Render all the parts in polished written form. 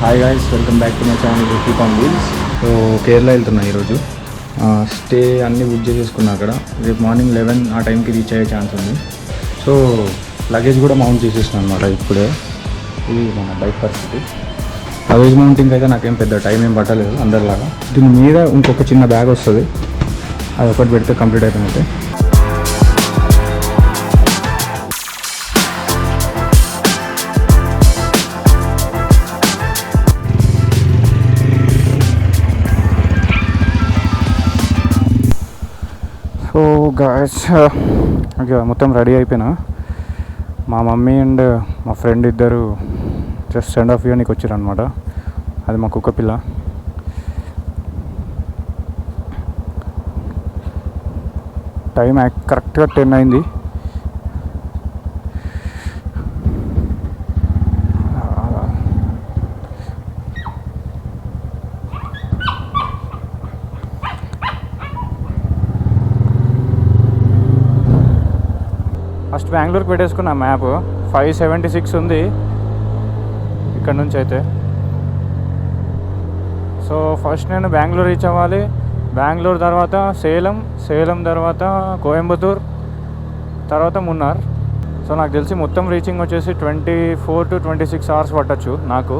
Hi guys, welcome back to my channel keep on wheels. So Kerala వెళ్తున్నా ఈరోజు. Stay అన్నీ book చేసేసుకున్నా అక్కడ. రేపు మార్నింగ్ 11 ఆ టైంకి రీచ్ అయ్యే ఛాన్స్ ఉంది. సో లగేజ్ కూడా మౌంట్ చేసేసిన అనమాట ఇప్పుడే. ఇది మన బైక్ పరిస్థితి. లగేజ్ మౌంటింగ్ అయితే నాకేం పెద్ద టైం ఏం పట్టలేదు అందరిలాగా. దీని మీద ఇంకొక చిన్న బ్యాగ్ వస్తుంది, అది ఒకటి పెడితే కంప్లీట్ అయిపోయినట్టే. సో గాయస్, మొత్తం రెడీ అయిపోయినా. మా మమ్మీ అండ్ మా ఫ్రెండ్ ఇద్దరు జస్ట్ సెండ్ ఆఫ్ ఇయర్నికి వచ్చారు అనమాట. అది మా కుక్క పిల్ల. టైం కరెక్ట్గా 10 అయింది. ఫస్ట్ బెంగళూరుకి పెట్టేసుకున్న మ్యాప్ 576 ఉంది ఇక్కడ నుంచి అయితే. సో ఫస్ట్ నేను బెంగళూరు రీచ్ అవ్వాలి. బెంగళూరు తర్వాత సేలం తర్వాత కోయంబత్తూర్, తర్వాత మున్నార్. సో నాకు తెలిసి మొత్తం రీచింగ్ వచ్చేసి 24 to 26 అవర్స్ పట్టచ్చు నాకు.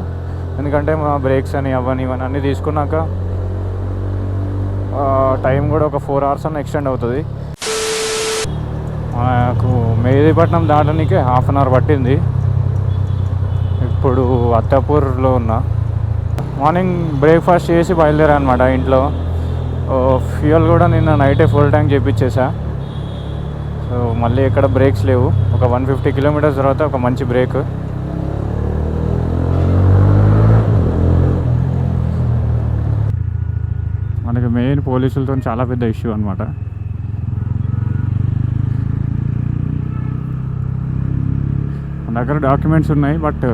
ఎందుకంటే మా బ్రేక్స్ అని ఇవన్నీ అన్నీ తీసుకున్నాక టైం కూడా ఒక 4 hours అన్న ఎక్స్టెండ్ అవుతుంది. నాకు మెహదీపట్నం దాటడానికి 1/2 hour పట్టింది. ఇప్పుడు అత్తాపూర్లో ఉన్నా. మార్నింగ్ బ్రేక్ఫాస్ట్ చేసి బయలుదేరా అనమాట ఇంట్లో. ఫ్యూయల్ కూడా నిన్న నైటే ఫుల్ ట్యాంక్ చేయించేసా. సో మళ్ళీ ఎక్కడ బ్రేక్స్ లేవు. ఒక 150 kilometers తర్వాత ఒక మంచి బ్రేక్. మనకి మెయిన్ పోలీసులతో చాలా పెద్ద ఇష్యూ అనమాట. మన దగ్గర డాక్యుమెంట్స్ ఉన్నాయి, బట్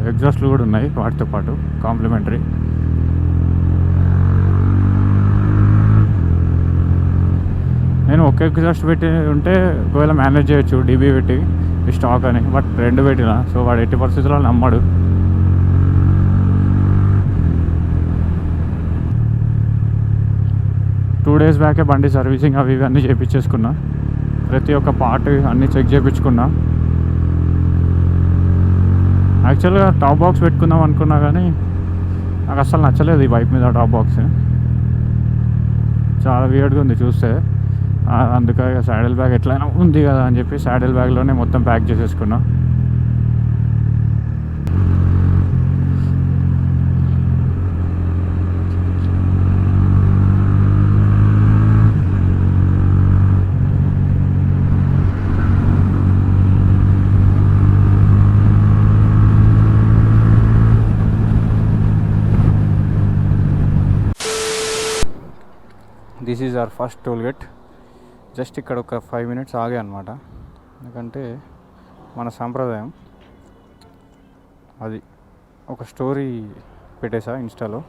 ఎగ్జాస్ట్లు కూడా ఉన్నాయి వాటితో పాటు కాంప్లిమెంటరీ. నేను ఒక ఎగ్జాస్ట్ పెట్టి ఉంటే ఒకవేళ మేనేజ్ చేయొచ్చు డీబీ పెట్టి స్టాక్ అని, బట్ 2 పెట్టినా. సో వాడు ఎట్టి పరిస్థితుల్లో నమ్మడు. టూ డేస్ బ్యాకే బండి సర్వీసింగ్ అవి ఇవన్నీ చేయించేసుకున్నా. ప్రతి ఒక్క పార్ట్ అన్నీ చెక్ చేయించుకున్నా. యాక్చువల్గా టాప్ బాక్స్ పెట్టుకుందాం అనుకున్నా కానీ నాకు అస్సలు నచ్చలేదు ఈ బైక్ మీద టాప్ బాక్స్. చాలా వియర్డ్గా ఉంది చూస్తే. అందుకే సాడిల్ బ్యాగ్ ఎట్లయినా ఉంది కదా అని చెప్పి సాడిల్ బ్యాగ్లోనే మొత్తం ప్యాక్ చేసేసుకున్నా. This is our first toll gate. Just ఇక్కడ ఒక 5 minutes ఆగే అనమాట. ఎందుకంటే మన సాంప్రదాయం అది. ఒక స్టోరీ పెట్టేసా ఇన్స్టాలో.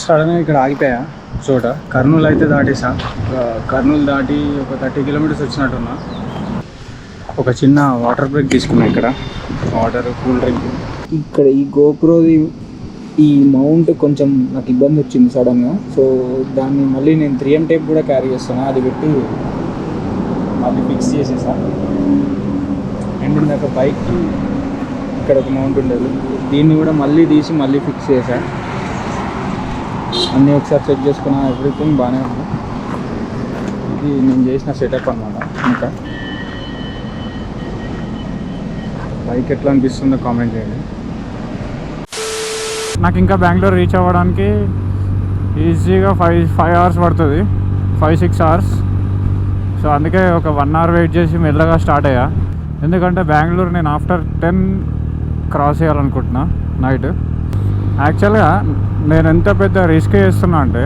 సడన్గా ఇక్కడ ఆగిపోయా చోట. కర్నూలు అయితే దాటేసా. కర్నూలు దాటి ఒక 30 kilometers వచ్చినట్టున్నా. ఒక చిన్న వాటర్ బ్రేక్ తీసుకున్నా ఇక్కడ. Water, cool drink. ఇక్కడ ఈ గోప్రోది ఈ మౌంట్ కొంచెం నాకు ఇబ్బంది వచ్చింది సడన్గా. సో దాన్ని మళ్ళీ నేను 3M టేప్ కూడా క్యారీ చేస్తాను. అది పెట్టి మళ్ళీ ఫిక్స్ చేసేసా. అండ్ ఇందాక బైక్కి ఇక్కడ ఒక మౌంట్ ఉండేది, దీన్ని కూడా మళ్ళీ తీసి మళ్ళీ ఫిక్స్ చేసా. అన్నీ ఒకసారి చెక్ చేసుకున్నా. ఎవ్రీథింగ్ బాగానే ఉంది. ఇది నేను చేసిన సెటప్ అన్నమాట. ఇంకా బైక్ ఎట్లా అనిపిస్తుందో కామెంట్ చేయండి. నాకు ఇంకా బెంగళూరు రీచ్ అవ్వడానికి ఈజీగా 5 hours పడుతుంది, 5-6 hours. సో అందుకే ఒక 1 hour వెయిట్ చేసి మెల్లగా స్టార్ట్ అయ్యా. ఎందుకంటే బెంగళూరు నేను ఆఫ్టర్ 10 క్రాస్ చేయాలనుకుంటున్నా నైట్. యాక్చువల్గా నేను ఎంత పెద్ద రిస్క్ చేస్తున్నా అంటే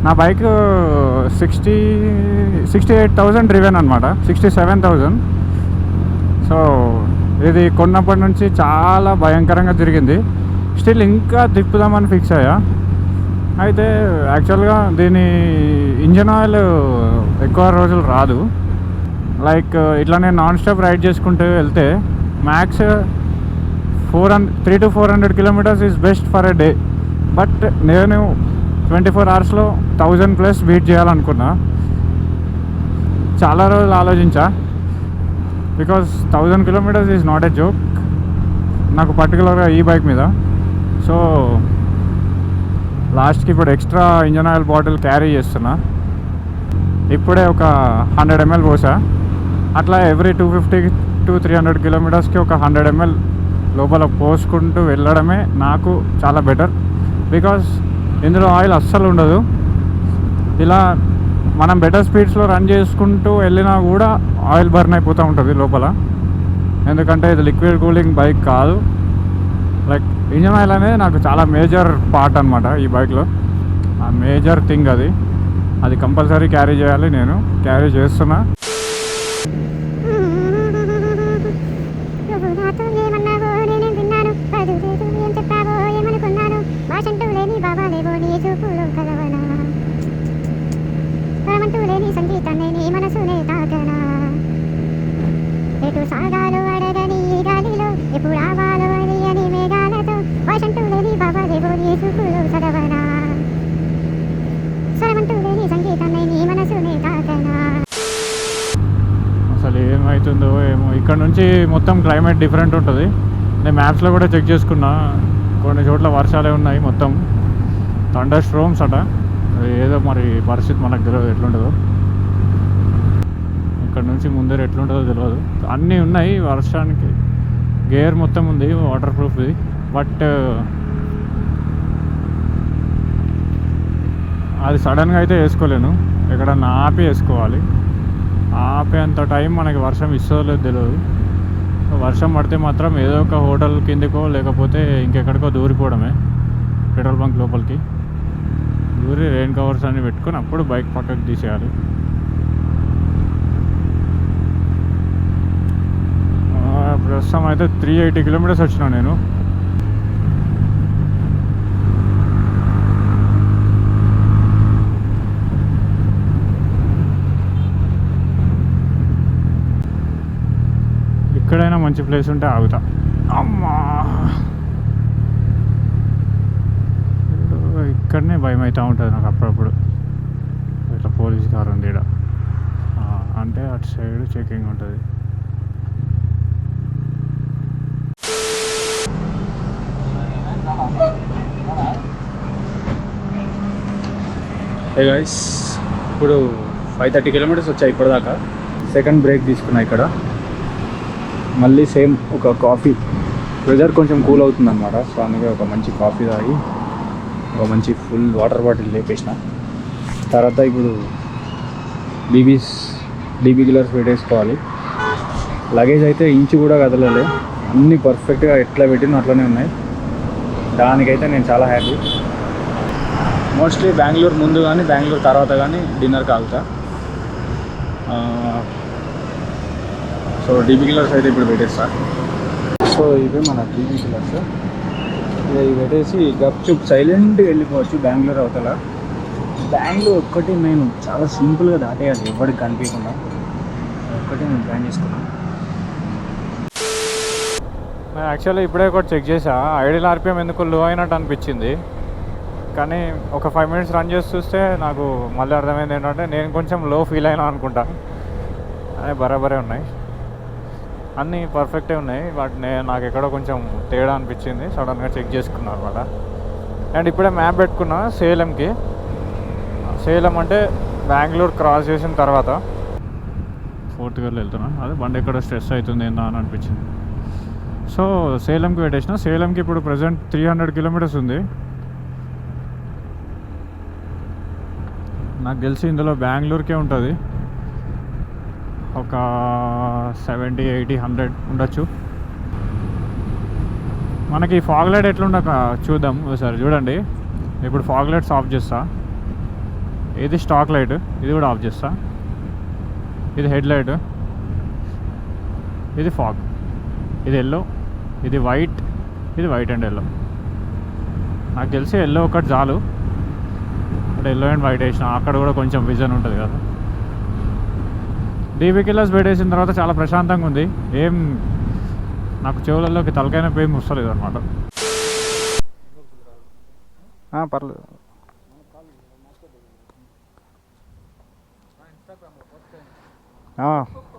నా బైక్ 68,000 డ్రివెన్ అనమాట, 67,000. సో ఇది కొన్నప్పటి నుంచి చాలా భయంకరంగా తిరిగింది. స్టిల్ ఇంకా తిప్పుదామని ఫిక్స్ అయ్యా. అయితే యాక్చువల్గా దీని ఇంజన్ ఆయిల్ ఎక్కువ రోజులు రాదు. లైక్ ఇట్లా నేను నాన్ స్టాప్ రైడ్ చేసుకుంటూ వెళ్తే max 300 to 400 kilometres is best for a day. But నేను 24 అవర్స్లో 1000+ బీట్ చేయాలనుకున్నా. చాలా రోజులు ఆలోచించా, because 1000 kilometres is not a joke నాకు పర్టికులర్గా ఈ బైక్ మీద. సో లాస్ట్కి ఇప్పుడు extra engine oil bottle carry చేస్తున్నా. ఇప్పుడే ఒక 100 ml పోసా. అట్లా ఎవ్రీ 250 to 300 కిలోమీటర్స్కి ఒక 100 ml లోపల పోసుకుంటూ వెళ్ళడమే నాకు చాలా బెటర్. బికాస్ ఇందులో ఆయిల్ అస్సలు ఉండదు. ఇలా మనం బెటర్ స్పీడ్స్లో రన్ చేసుకుంటూ వెళ్ళినా కూడా ఆయిల్ బర్న్ అయిపోతూ ఉంటుంది లోపల. ఎందుకంటే ఇది లిక్విడ్ కూలింగ్ బైక్ కాదు. లైక్ ఇంజన్ ఆయిల్ అనేది నాకు చాలా మేజర్ పార్ట్ అనమాట ఈ బైక్లో. ఆ మేజర్ థింగ్ అది కంపల్సరీ క్యారీ చేయాలి. నేను క్యారీ చేస్తున్నా. అసలు ఏమవుతుందో ఏమో. ఇక్కడ నుంచి మొత్తం క్లైమేట్ డిఫరెంట్ ఉంటుంది. నేను మ్యాప్స్లో కూడా చెక్ చేసుకున్నా, కొన్ని చోట్ల వర్షాలే ఉన్నాయి, మొత్తం థండర్ స్ట్రోమ్స్ అట. ఏదో మరి పరిస్థితి మనకు తెలియదు ఎట్లుంటుందో. ఇక్కడ నుంచి ముందర ఎట్లుంటుందో తెలియదు. అన్నీ ఉన్నాయి వర్షానికి. గేర్ మొత్తం ఉంది వాటర్ ప్రూఫ్ది. బట్ అది సడన్గా అయితే వేసుకోలేను, ఎక్కడన్నా ఆపి వేసుకోవాలి. ఆపేంత టైం మనకి వర్షం ఇస్తుందో లేదో తెలియదు. వర్షం పడితే మాత్రం ఏదో ఒక హోటల్ కిందకో లేకపోతే ఇంకెక్కడికో దూరిపోవడమే, పెట్రోల్ బంక్ లోపలికి దూరి రెయిన్ కవర్స్ అన్ని పెట్టుకొని అప్పుడు బైక్ పక్కకు తీసేయాలి. ప్రస్తుతం అయితే 380 కిలోమీటర్స్ వచ్చినా నేను. ఎక్కడైనా మంచి ప్లేస్ ఉంటే ఆగుతా. అమ్మా, ఇక్కడనే భయం అవుతూ ఉంటుంది నాకు అప్పుడప్పుడు. ఇట్లా పోలీస్ కార్ ఉంది ఇక్కడ, అంటే అటు సైడ్ చెకింగ్ ఉంటుంది. హే గైస్, ఇప్పుడు 530 కిలోమీటర్స్ వచ్చాయి ఇప్పటిదాకా. సెకండ్ బ్రేక్ తీసుకున్నా ఇక్కడ. మళ్ళీ సేమ్ ఒక కాఫీ, వెదర్ కొంచెం కూల్ అవుతుంది అనమాట. సో అందుకే ఒక మంచి కాఫీ తాగి ఒక మంచి ఫుల్ వాటర్ బాటిల్ లేపేసిన తర్వాత ఇప్పుడు డీబీ గిల్లర్స్ పెట్టేసుకోవాలి. లగేజ్ అయితే ఇంచు కూడా కదలలే, అన్నీ పర్ఫెక్ట్గా ఎట్లా పెట్టినా అట్లనే ఉన్నాయి. దానికైతే నేను చాలా హ్యాపీ. మోస్ట్లీ బెంగళూరు ముందు కానీ బెంగళూరు తర్వాత కానీ డిన్నర్కి ఆగుతా. సో డీబీ కిల్లర్స్ అయితే ఇప్పుడు పెట్టేస్తా. సో ఇవే మన డీబీ కిల్లర్స్. ఇవి పెట్టేసి గప్చుప్ సైలెంట్గా వెళ్ళిపోవచ్చు బెంగళూరు అవతల. బెంగళూరు ఒక్కటి నేను చాలా సింపుల్గా దాటేయాలి, ఎవరికి కనిపించకుండా. ఒక్కటి నేను ప్లాన్ చేసుకున్నాను. నేను యాక్చువల్లీ ఇప్పుడే ఒకటి చెక్ చేసా, ఐడియల్ ఆర్పిఎం ఎందుకు లో అయినట్టు అనిపించింది. కానీ ఒక 5 minutes రన్ చేసి చూస్తే నాకు మళ్ళీ అర్థమైంది ఏంటంటే నేను కొంచెం లో ఫీల్ అయినా అనుకుంటా. అదే బరాబరే ఉన్నాయి, అన్నీ పర్ఫెక్టే ఉన్నాయి. బట్ నాకు ఎక్కడో కొంచెం తేడా అనిపించింది. సడన్గా చెక్ చేసుకున్నాను అనమాట. అండ్ ఇప్పుడే మ్యాప్ పెట్టుకున్నా సేలంకి. సేలం అంటే బెంగళూరు క్రాస్ చేసిన తర్వాత 4th గేర్లో వెళ్తున్నాను. అదే బండి ఎక్కడ స్ట్రెస్ అవుతుంది ఏందా అని అనిపించింది. సో సేలంకి పెట్టేసిన. సేలంకి ఇప్పుడు ప్రజెంట్ 300 కిలోమీటర్స్ ఉంది. నాకు తెలిసి ఇందులో బెంగళూరుకే ఉంటుంది ఒక 70, 80, 100 ఉండొచ్చు. మనకి ఫాగ్ లైట్ ఎట్లుండ చూద్దాం ఒకసారి. చూడండి, ఇప్పుడు ఫాగ్ లైట్స్ ఆఫ్ చేస్తా. ఇది స్టాక్ లైట్, ఇది కూడా ఆఫ్ చేస్తా. ఇది హెడ్ లైట్, ఇది ఫాగ్, ఇది ఎల్లో, ఇది వైట్, ఇది వైట్ అండ్ ఎల్లో. నాకు తెలిసి ఎల్లో ఒకటి చాలు, అంటే ఎల్లో అండ్ వైట్ వేసిన అక్కడ కూడా కొంచెం విజన్ ఉంటుంది కదా. డీబీ కిల్లర్స్ పెట్టేసిన తర్వాత చాలా ప్రశాంతంగా ఉంది. ఏం నాకు చెవులలోకి తలకైన పేరు వస్తలేదు అనమాట. పర్లేదు.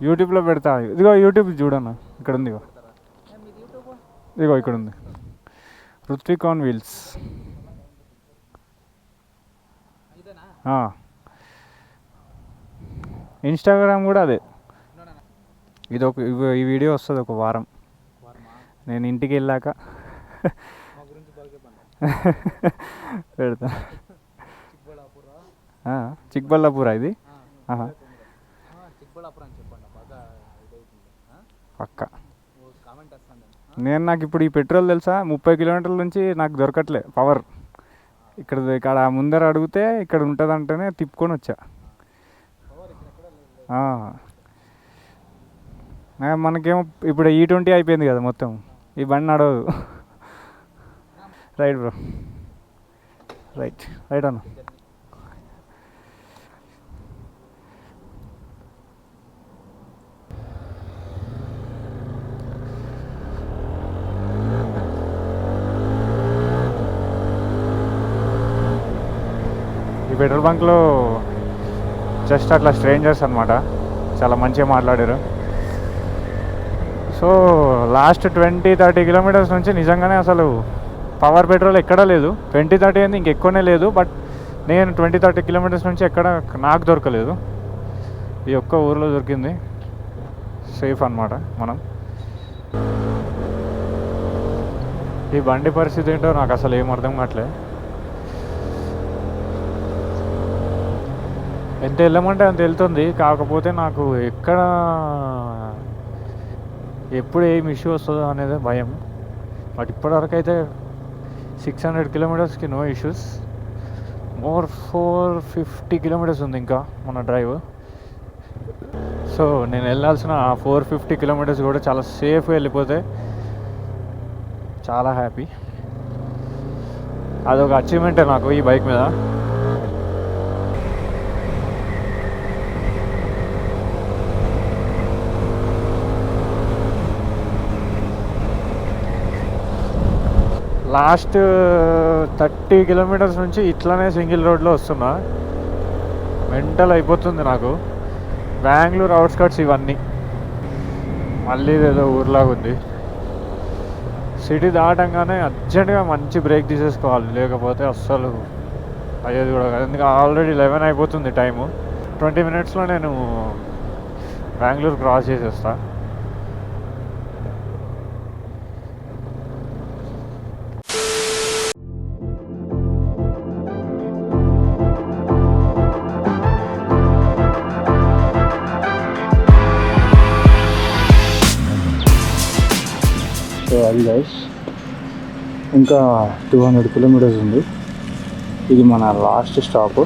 యూట్యూబ్లో పెడతా. ఇదిగో యూట్యూబ్ చూడన్న, ఇక్కడ ఉంది. ఇదిగో ఇక్కడ ఉంది, రుత్విక్ ఆన్ వీల్స్. ఇన్స్టాగ్రామ్ కూడా అదే. ఇది ఈ వీడియో వస్తుంది ఒక వారం, నేను ఇంటికి వెళ్ళాక పెడతా. చిక్బల్లాపూరా ఇది? పక్క. నాకు ఇప్పుడు ఈ పెట్రోల్ తెలుసా, 30 కిలోమీటర్ల నుంచి నాకు దొరకట్లే పవర్. ఇక్కడ ముందర అడిగితే ఇక్కడ ఉంటుందంటేనే తిప్పుకొని వచ్చా. మనకేమో ఇప్పుడు E20 అయిపోయింది కదా మొత్తం, ఈ బండి నడవదు. రైట్ బ్రో, రైట్ రైట్ అన్న. ఈ పెట్రోల్ బంక్లో జస్ట్ అట్లా స్ట్రేంజర్స్ అనమాట, చాలా మంచిగా మాట్లాడారు. సో లాస్ట్ 20-30 కిలోమీటర్స్ నుంచి నిజంగానే అసలు పవర్ పెట్రోల్ ఎక్కడా లేదు. 20-30 అనేది ఇంకెక్కువనే లేదు, బట్ నేను 20-30 కిలోమీటర్స్ నుంచి ఎక్కడ నాకు దొరకలేదు. ఈ ఒక్క ఊరిలో దొరికింది. సేఫ్ అనమాట మనం. ఈ బండి పరిస్థితి ఏంటో నాకు అసలు ఏం అర్థం కావట్లే. ఎంత వెళ్ళమంటే అంత వెళ్తుంది, కాకపోతే నాకు ఎప్పుడు ఏం ఇష్యూ వస్తుందో అనేది భయం. బట్ ఇప్పటివరకు అయితే 600 కిలోమీటర్స్కి నో ఇష్యూస్. 450 కిలోమీటర్స్ ఉంది ఇంకా మన డ్రైవ్. సో నేను వెళ్ళాల్సిన 450 కిలోమీటర్స్ కూడా చాలా సేఫ్గా వెళ్ళిపోతే చాలా హ్యాపీ. అదొక అచీవ్మెంటే నాకు ఈ బైక్ మీద. లాస్ట్ 30 కిలోమీటర్స్ నుంచి ఇట్లానే సింగిల్ రోడ్లో వస్తున్నా. మెంటల్ అయిపోతుంది నాకు. బెంగళూరు అవుట్స్కట్స్ ఇవన్నీ, మళ్ళీ ఏదో ఊర్లాగా ఉంది. సిటీ దాటంగానే అర్జెంటుగా మంచి బ్రేక్ తీసేసుకోవాలి, లేకపోతే అస్సలు అయ్యేది కూడా కాదు. ఎందుకంటే ఆల్రెడీ 11 అయిపోతుంది టైము. 20 మినిట్స్లో నేను బెంగళూరు క్రాస్ చేసేస్తా. సో అది గైస్, ఇంకా 200 కిలోమీటర్స్ ఉంది. ఇది మన లాస్ట్ స్టాప్.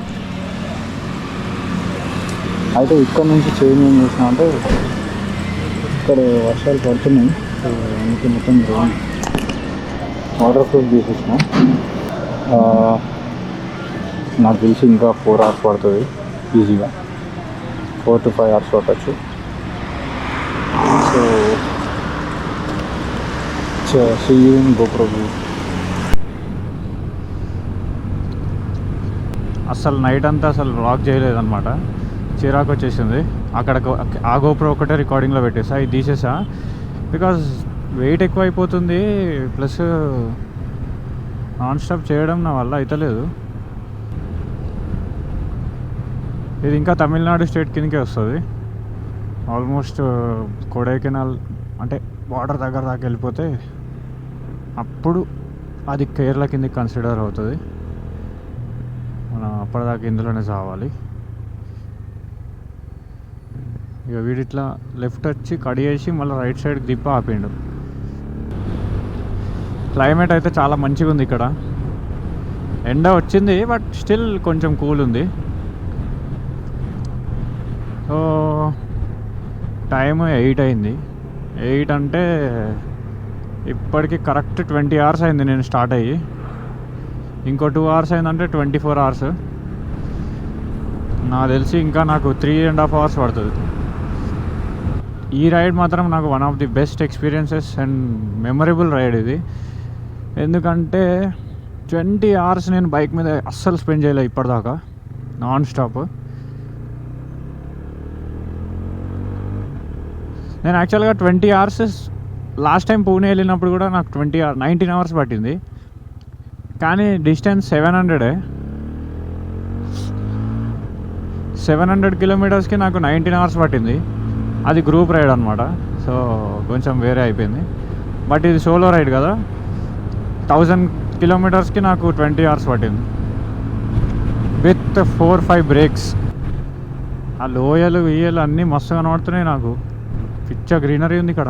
అయితే ఇక్కడ నుంచి చేంజ్ ఏం చేసినా అంటే, ఇక్కడ వర్షాలు పడుతున్నాయి. సో అందుకే మొత్తం వాటర్ ప్రూఫ్ తీసేసిన. నాకు తెలిసి ఇంకా 4 hours పడుతుంది ఈజీగా. 4 to 5 hours పట్టచ్చు. So see you in GoPro view. అసలు నైట్ అంతా అసలు వ్లాగ్ చేయలేదన్నమాట, చిరాకు వచ్చేసింది. అక్కడ ఆ GoPro ఒకటే రికార్డింగ్లో పెట్టేసా, ఇది తీసేసా. బికాజ్ వెయిట్ ఎక్కువ అయిపోతుంది, ప్లస్ నాన్ స్టాప్ చేయడం నా వల్ల అవుతలేదు. ఇది ఇంకా తమిళనాడు స్టేట్ కిందకే వస్తుంది. ఆల్మోస్ట్ కొడైకెనాల్ అంటే బార్డర్ దగ్గర దాకా వెళ్ళిపోతే అప్పుడు అది కేరళ కిందకి కన్సిడర్ అవుతుంది. మనం అప్పటిదాకా ఇందులోనే చావాలి. ఇక వీడిట్లా లెఫ్ట్ వచ్చి కడిగేసి మళ్ళీ రైట్ సైడ్కి దిప్ప ఆపిండు. క్లైమేట్ అయితే చాలా మంచిగా ఉంది ఇక్కడ. ఎండ వచ్చింది బట్ స్టిల్ కొంచెం కూల్ ఉంది. సో టైం 8 అయింది. 8 అంటే ఇప్పటికి కరెక్ట్ 20 hours అయింది నేను స్టార్ట్ అయ్యి. ఇంకో 2 hours అయిందంటే 24 hours. నాకు తెలిసి ఇంకా నాకు 3.5 hours పడుతుంది. ఈ రైడ్ మాత్రం నాకు one of the best experiences and memorable ride ఇది. ఎందుకంటే 20 hours నేను బైక్ మీద అస్సలు స్పెండ్ చేయలేదు ఇప్పటిదాకా నాన్ స్టాప్. నేను యాక్చువల్గా 20 hours లాస్ట్ టైం పూణే వెళ్ళినప్పుడు కూడా నాకు 19 hours పట్టింది. కానీ డిస్టెన్స్ 700 kilometers నాకు 19 hours పట్టింది. అది గ్రూప్ రైడ్ అనమాట. సో కొంచెం వేరే అయిపోయింది. బట్ ఇది సోలో రైడ్ కదా, 1000 kilometers నాకు 20 hours పట్టింది విత్ 4-5 బ్రేక్స్. ఆ లోయలు ఇయ్యలు అన్నీ మస్తు కనబడుతున్నాయి నాకు. పిచ్చ గ్రీనరీ ఉంది ఇక్కడ.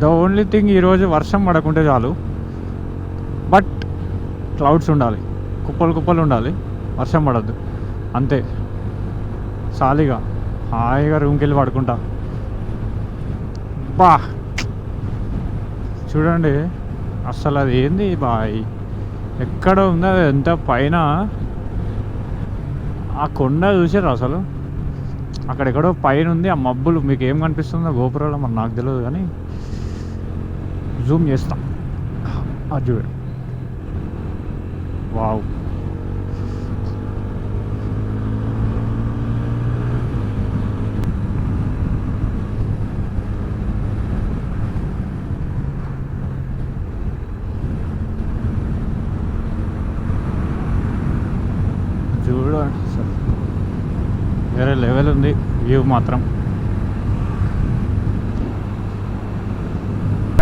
ద ఓన్లీ థింగ్ ఈరోజు వర్షం పడకుంటే చాలు. బట్ క్లౌడ్స్ ఉండాలి, కుప్పలు ఉండాలి, వర్షం పడద్దు అంతే. సాలిగా హాయిగా రూమ్కి వెళ్ళి పడుకుంటా. బా చూడండి అస్సలు అది ఏంది బాయ్, ఎక్కడ ఉందో అది ఎంత పైన. ఆ కొండ చూసారు అసలు, అక్కడెక్కడో పైన ఉంది. ఆ మబ్బులు మీకు ఏం కనిపిస్తుందో గోపురంలో మరి నాకు తెలియదు, కానీ జూమ్ చేస్తా. అది చూడండి, వావ్. చూడండి అసలు వేరే లెవెల్ ఉంది వ్యూ మాత్రం.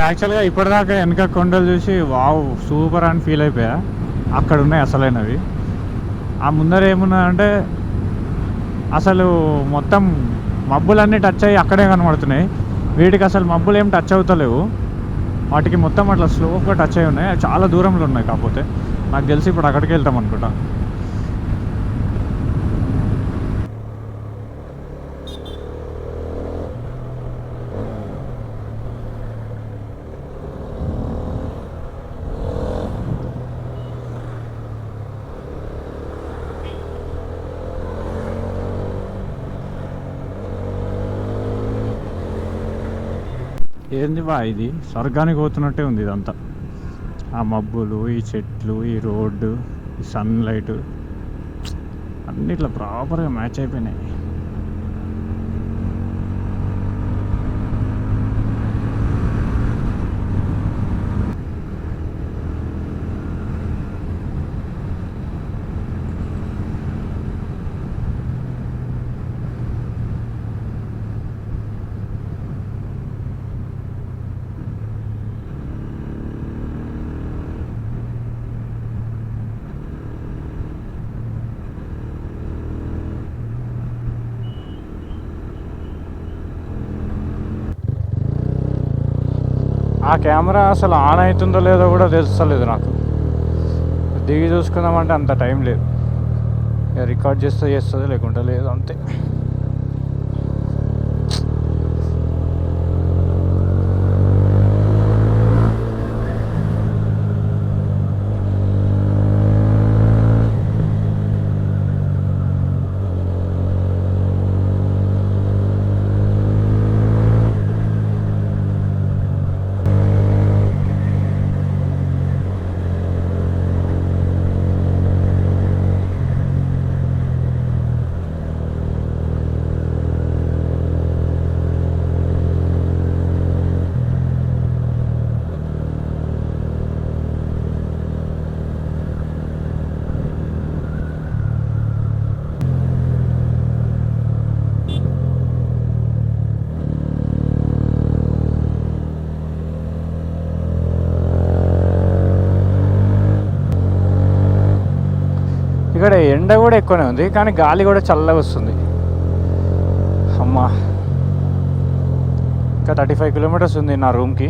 యాక్చువల్గా ఇప్పటిదాకా వెనక కొండలు చూసి వావ్ సూపర్ అని ఫీల్ అయిపోయా. అక్కడ ఉన్నాయి అసలైనవి. ఆ ముందర ఏమున్నదంటే అసలు మొత్తం మబ్బులన్నీ టచ్ అయ్యి అక్కడే కనబడుతున్నాయి. వీటికి అసలు మబ్బులు ఏం టచ్ అవుతలేవు, వాటికి మొత్తం అట్లా స్లోగా టచ్ అయి ఉన్నాయి. చాలా దూరంలో ఉన్నాయి. కాకపోతే నాకు తెలిసి ఇప్పుడు అక్కడికి వెళ్తాం అనుకుంటా. ఏంది బా ఇది, స్వర్గానికి పోతున్నట్టే ఉంది ఇదంతా. ఆ మబ్బులు, ఈ చెట్లు, ఈ రోడ్డు, ఈ సన్లైట్ అన్నీ ఇట్లా ప్రాపర్గా మ్యాచ్ అయిపోయినాయి. ఆ కెమెరా అసలు ఆన్ అవుతుందో లేదో కూడా తెలుస్తలేదు నాకు. దిగి చూసుకుందామంటే అంత టైం లేదు. రికార్డ్ చేస్తుంది లేకుంటే లేదు అంతే. ఇక్కడ ఎండ కూడా ఎక్కువనే ఉంది, కానీ గాలి కూడా చల్లగా వస్తుంది. అమ్మా ఇంకా 35 kilometers ఉంది నా రూమ్కి.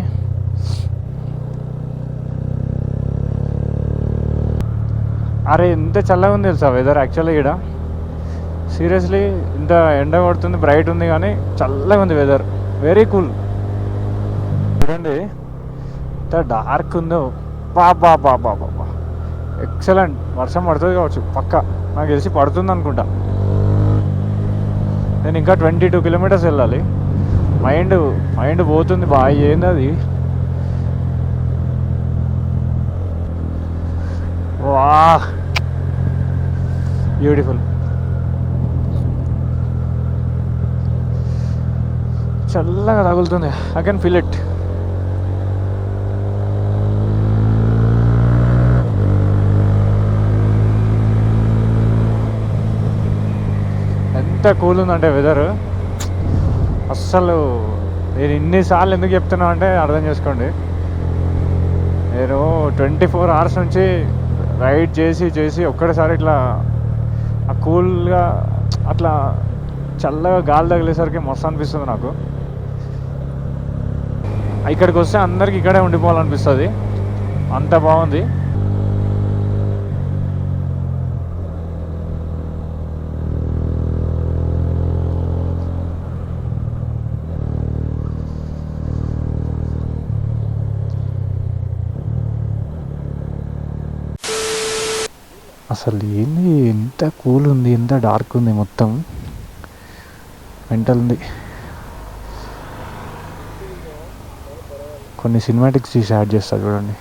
అరే ఎంత చల్లగా ఉంది తెలుసా వెదర్ యాక్చువల్లీ ఇక్కడ. సీరియస్లీ ఇంత ఎండ కొడుతుంది, బ్రైట్ ఉంది కానీ చల్లగా ఉంది వెదర్, వెరీ కూల్. చూడండి ఎంత డార్క్ ఉందో, బాబా బాబా బాబా ఎక్సలెంట్. వర్షం పడుతుంది కావచ్చు పక్క, నాకు తెలిసి పడుతుంది అనుకుంటా. నేను ఇంకా 22 కిలోమీటర్స్ వెళ్ళాలి. మైండ్ పోతుంది బాగా. ఏంది అది? వా బ్యూటిఫుల్. చల్లగా తగులుతుంది. I can feel it. ఎంత కూల్ ఉందంటే వెదర్ అస్సలు. నేను ఇన్నిసార్లు ఎందుకు చెప్తున్నా అంటే అర్థం చేసుకోండి. నేను 24 hours నుంచి రైడ్ చేసి ఒక్కడేసారి ఇట్లా ఆ కూల్గా అట్లా చల్లగా గాలి తగిలేసరికి మస్తు అనిపిస్తుంది నాకు. ఇక్కడికి వస్తే అందరికి ఇక్కడే ఉండిపోవాలనిపిస్తుంది, అంత బాగుంది. అసలు ఏంది, ఎంత కూల్ ఉంది, ఎంత డార్క్ ఉంది, మొత్తం మెంటల్ ఉంది. కొన్ని సినిమాటిక్స్ తీసి యాడ్ చేస్తా చూడండి.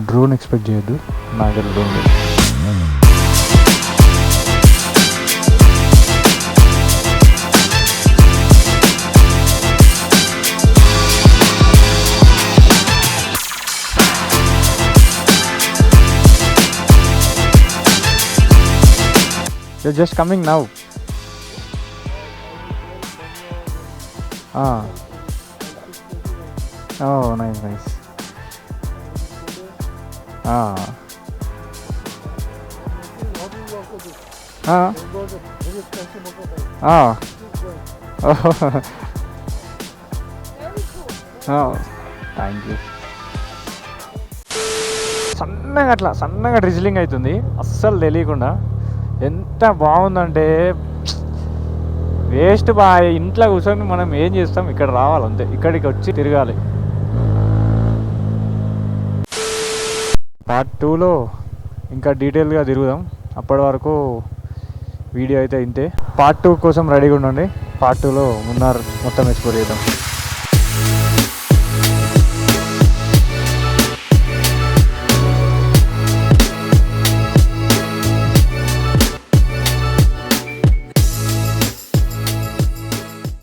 డ్రోన్ ఎక్స్పెక్ట్ చేయొద్దు, నా దగ్గర డ్రోన్ లేదు. You're just coming now. Oh, nice. Thank you. సన్నగా డ్రిజిలింగ్ అవుతుంది, అస్సలు తెలియకుండా. ఎంత బాగుందంటే వేస్ట్ ఇంట్లో కూర్చొని మనం ఏం చేస్తాం, ఇక్కడ రావాలంతే, ఇక్కడికి వచ్చి తిరగాలి. పార్ట్ 2లో ఇంకా డీటెయిల్గా తిరుగుదాం. అప్పటి వరకు వీడియో అయితే ఇంతే. పార్ట్ 2 కోసం రెడీగా ఉండండి. పార్ట్ 2లో మున్నార్ మొత్తం ఎక్స్ప్లోర్ చేద్దాం.